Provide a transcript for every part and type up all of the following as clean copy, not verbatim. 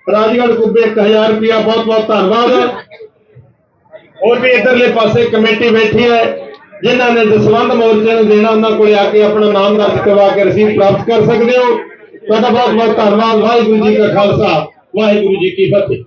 राजगढ़ कुब्बे 1000 रुपया बहुत बहुत धन्यवाद। और भी इधरले पासे कमेटी बैठी है जिन्होंने दसवंध मोर्चे को देना उन्होंने को आके अपना नाम दर्ज करवा के रसीद प्राप्त कर सकते हो। तो बहुत बहुत धन्यवाद। वाहिगुरू जी का खालसा वाहिगुरू जी की फतेह।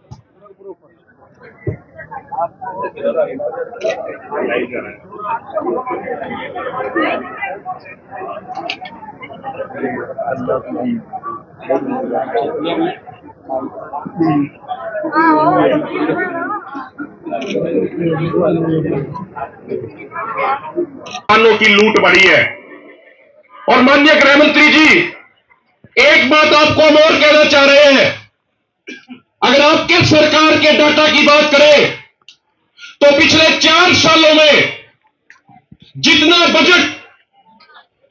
किसानों की लूट बढ़ी है। और माननीय गृह मंत्री जी, एक बात आपको हम और कहना चाह रहे हैं। अगर आपके सरकार के डाटा की बात करें तो पिछले 4 सालों में जितना बजट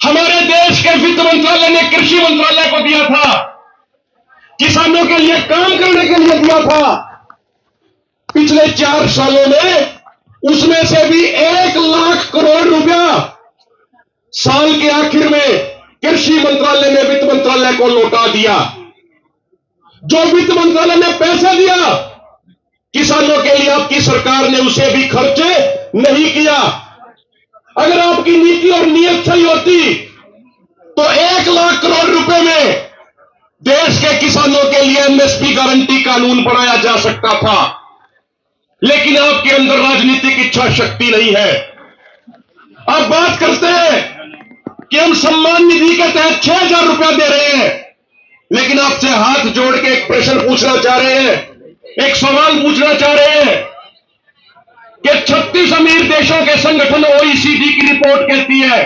हमारे देश के वित्त मंत्रालय ने कृषि मंत्रालय को दिया था, किसानों के लिए काम करने के लिए दिया था, पिछले 4 सालों में उसमें से भी 1 लाख करोड़ रुपया साल के आखिर में कृषि मंत्रालय ने वित्त मंत्रालय को लौटा दिया। जो वित्त मंत्रालय ने पैसा दिया किसानों के लिए, आपकी सरकार ने उसे भी खर्च नहीं किया। अगर आपकी नीति और नीयत सही होती तो 1 लाख करोड़ रुपए में देश के किसानों के लिए एमएसपी गारंटी कानून बनाया जा सकता था। लेकिन आपके अंदर राजनीतिक इच्छा शक्ति नहीं है। अब बात करते हैं कि हम सम्मान निधि के तहत 6000 रुपया दे रहे हैं, लेकिन आपसे हाथ जोड़ के एक प्रश्न पूछना चाह रहे हैं, एक सवाल पूछना चाह रहे हैं कि 36 अमीर देशों के संगठन ओईसीडी की रिपोर्ट कहती है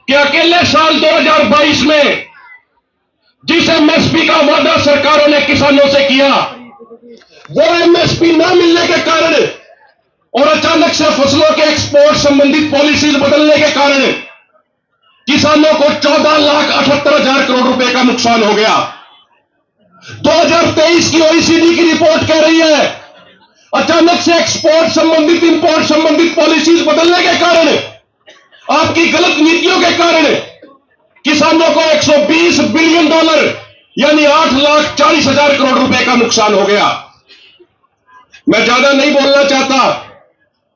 कि अकेले साल 2022 में जिस एमएसपी का वादा सरकारों ने किसानों से किया, वो एमएसपी ना मिलने के कारण और अचानक से फसलों के एक्सपोर्ट संबंधित पॉलिसीज बदलने के कारण किसानों को 14,78,000 करोड़ रुपए का नुकसान हो गया। 2023 की ओईसीडी की रिपोर्ट कह रही है अचानक से एक्सपोर्ट संबंधित इंपोर्ट संबंधित पॉलिसीज बदलने के कारण, आपकी गलत नीतियों के कारण किसानों को $120 बिलियन यानी 8,40,000 करोड़ रुपए का नुकसान हो गया। मैं ज्यादा नहीं बोलना चाहता।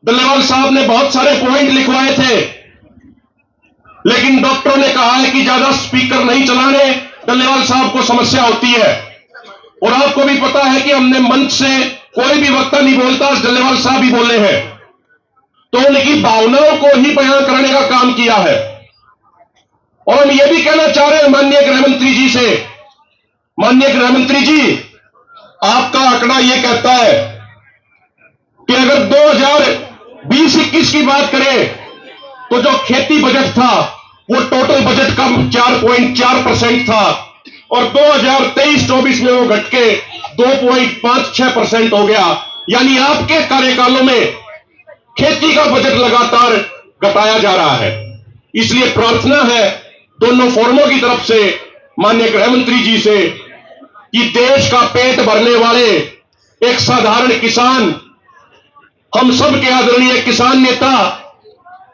डल्लेवाल साहब ने बहुत सारे पॉइंट लिखवाए थे, लेकिन डॉक्टरों ने कहा है कि ज्यादा स्पीकर नहीं चलाने, डल्लेवाल साहब को समस्या होती है। और आपको भी पता है कि हमने मंच से कोई भी वक्ता नहीं बोलता, डल्लेवाल साहब ही बोले हैं, तो उनकी भावनाओं को ही बयान करने का काम किया है। और हम यह भी कहना चाह रहे हैं माननीय गृह मंत्री जी से, माननीय गृह मंत्री जी, आपका आंकड़ा यह कहता है कि अगर 2020-21 की बात करें तो जो खेती बजट था वो टोटल बजट का 4.4% था, और 2023-24 में वो घट के 2.56% हो गया। यानी आपके कार्यकालों में खेती का बजट लगातार घटाया जा रहा है। इसलिए प्रार्थना है दोनों फोरमों की तरफ से माननीय गृह मंत्री जी से कि देश का पेट भरने वाले एक साधारण किसान, हम सब के आदरणीय किसान नेता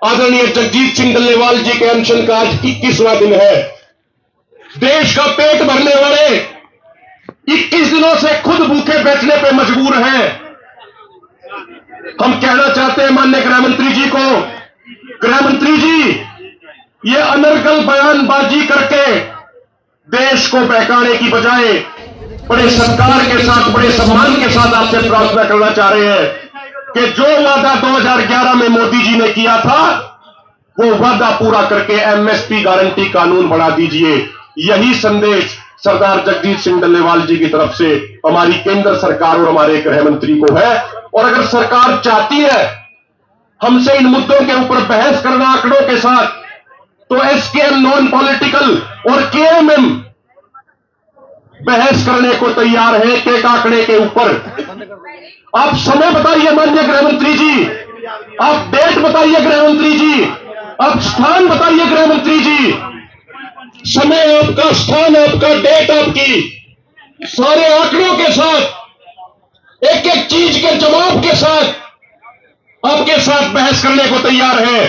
आदरणीय जगजीत सिंह डल्लेवाल जी के अनशन का आज 21वां दिन है। देश का पेट भरने वाले 21 दिनों से खुद भूखे बैठने पे मजबूर हैं। हम कहना चाहते हैं माननीय गृह मंत्री जी को, गृह मंत्री जी, ये अनर्गल बयानबाजी करके देश को बहकाने की बजाय बड़े सत्कार के साथ, बड़े सम्मान के साथ आपसे प्रार्थना करना चाह रहे हैं कि जो वादा 2011 में मोदी जी ने किया था वो वादा पूरा करके एमएसपी गारंटी कानून बढ़ा दीजिए। यही संदेश सरदार जगजीत सिंह डल्लेवाल जी की तरफ से हमारी केंद्र सरकार और हमारे गृह मंत्री को है। और अगर सरकार चाहती है हमसे इन मुद्दों के ऊपर बहस करना आंकड़ों के साथ, तो एसकेएम नॉन पॉलिटिकल और केएमएम बहस करने को तैयार है एक आंकड़े के ऊपर। आप समय बताइए माननीय गृह मंत्री जी, आप डेट बताइए गृह मंत्री जी, आप स्थान बताइए गृह मंत्री जी। समय आपका, स्थान आपका, डेट आपकी, सारे आंकड़ों के साथ, एक एक चीज के जवाब के साथ आपके साथ बहस करने को तैयार है।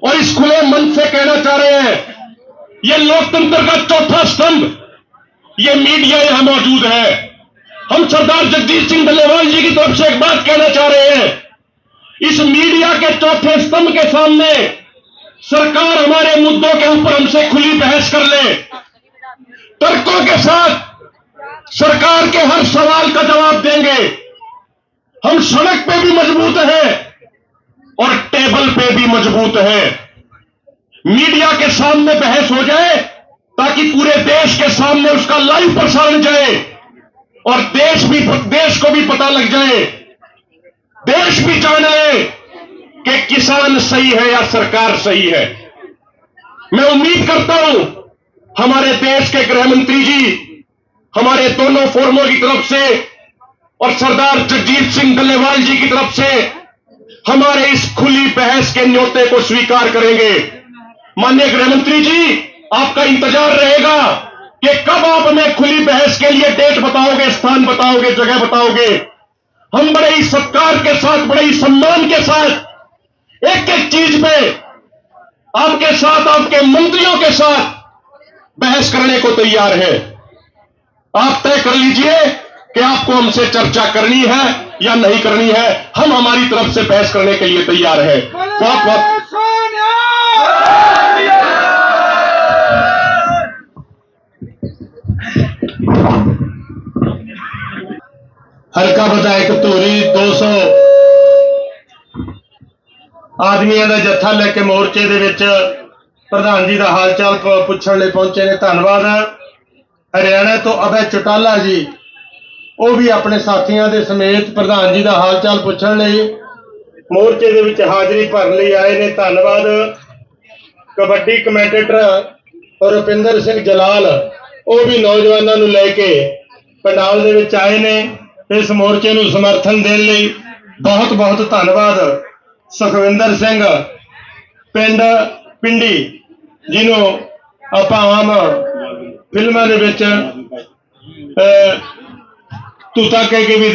और इस खुले मंच से कहना चाह रहे हैं ये लोकतंत्र का चौथा स्तंभ, ये मीडिया यहां मौजूद है। हम सरदार जगजीत सिंह डल्लेवाल जी की तरफ से एक बात कहना चाह रहे हैं, इस मीडिया के चौथे स्तंभ के सामने सरकार हमारे मुद्दों के ऊपर हमसे खुली बहस कर ले, तर्कों के साथ सरकार के हर सवाल का जवाब देंगे। हम सड़क पे भी मजबूत हैं और टेबल पे भी मजबूत हैं। मीडिया के सामने बहस हो जाए ताकि पूरे देश के सामने उसका लाइव प्रसारण जाए और देश को भी पता लग जाए, देश भी जाने कि किसान सही है या सरकार सही है। मैं उम्मीद करता हूं हमारे देश के गृह मंत्री जी हमारे दोनों फोरमों की तरफ से और सरदार जगजीत सिंह डल्लेवाल जी की तरफ से हमारे इस खुली बहस के न्योते को स्वीकार करेंगे। माननीय गृह मंत्री जी, आपका इंतजार रहेगा कि कब आप हमें खुली बहस के लिए डेट बताओगे, स्थान बताओगे, जगह बताओगे। हम बड़े ही सत्कार के साथ, बड़े ही सम्मान के साथ एक एक चीज पे आपके साथ, आपके मंत्रियों के साथ बहस करने को तैयार है। आप तय कर लीजिए कि आपको हमसे चर्चा करनी है या नहीं करनी है। हम हमारी तरफ से बहस करने के लिए तैयार है। बहुत बहुत ਹਲਕਾ ਵਿਧਾਇਕ ਧੂਰੀ 200 ਆਦਮੀਆਂ ਦਾ ਜੱਥਾ ਲੈ ਕੇ ਮੋਰਚੇ ਦੇ ਵਿੱਚ ਪ੍ਰਧਾਨ ਜੀ ਦਾ ਹਾਲ ਚਾਲ ਪੁੱਛਣ ਲਈ ਪਹੁੰਚੇ ਨੇ। ਧੰਨਵਾਦ। ਹਰਿਆਣਾ ਤੋਂ ਅਭੈ ਚੌਟਾਲਾ ਜੀ, ਉਹ ਵੀ ਆਪਣੇ ਸਾਥੀਆਂ ਦੇ ਸਮੇਤ ਪ੍ਰਧਾਨ ਜੀ ਦਾ ਹਾਲ ਚਾਲ ਪੁੱਛਣ ਲਈ ਮੋਰਚੇ ਦੇ ਵਿੱਚ ਹਾਜ਼ਰੀ ਭਰਨ ਲਈ ਆਏ ਨੇ। ਧੰਨਵਾਦ। ਕਬੱਡੀ ਕਮੈਂਟੇਟਰ ਰੁਪਿੰਦਰ ਸਿੰਘ ਜਲਾਲ, ਉਹ ਵੀ ਨੌਜਵਾਨਾਂ ਨੂੰ ਲੈ ਕੇ ਪੰਡਾਲ ਦੇ ਵਿੱਚ ਆਏ ਨੇ ਇਸ ਮੋਰਚੇ ਨੂੰ ਸਮਰਥਨ ਦੇਣ ਲਈ। ਬਹੁਤ ਬਹੁਤ ਧੰਨਵਾਦ। ਸੁਖਵਿੰਦਰ ਸਿੰਘ ਪਿੰਡ ਪਿੰਡੀ, ਜਿਹਨੂੰ ਆਪਾਂ ਆਮ ਫਿਲਮਾਂ ਦੇ ਵਿੱਚ ਤੂਤਾ ਕਹਿ ਕੇ ਵੀ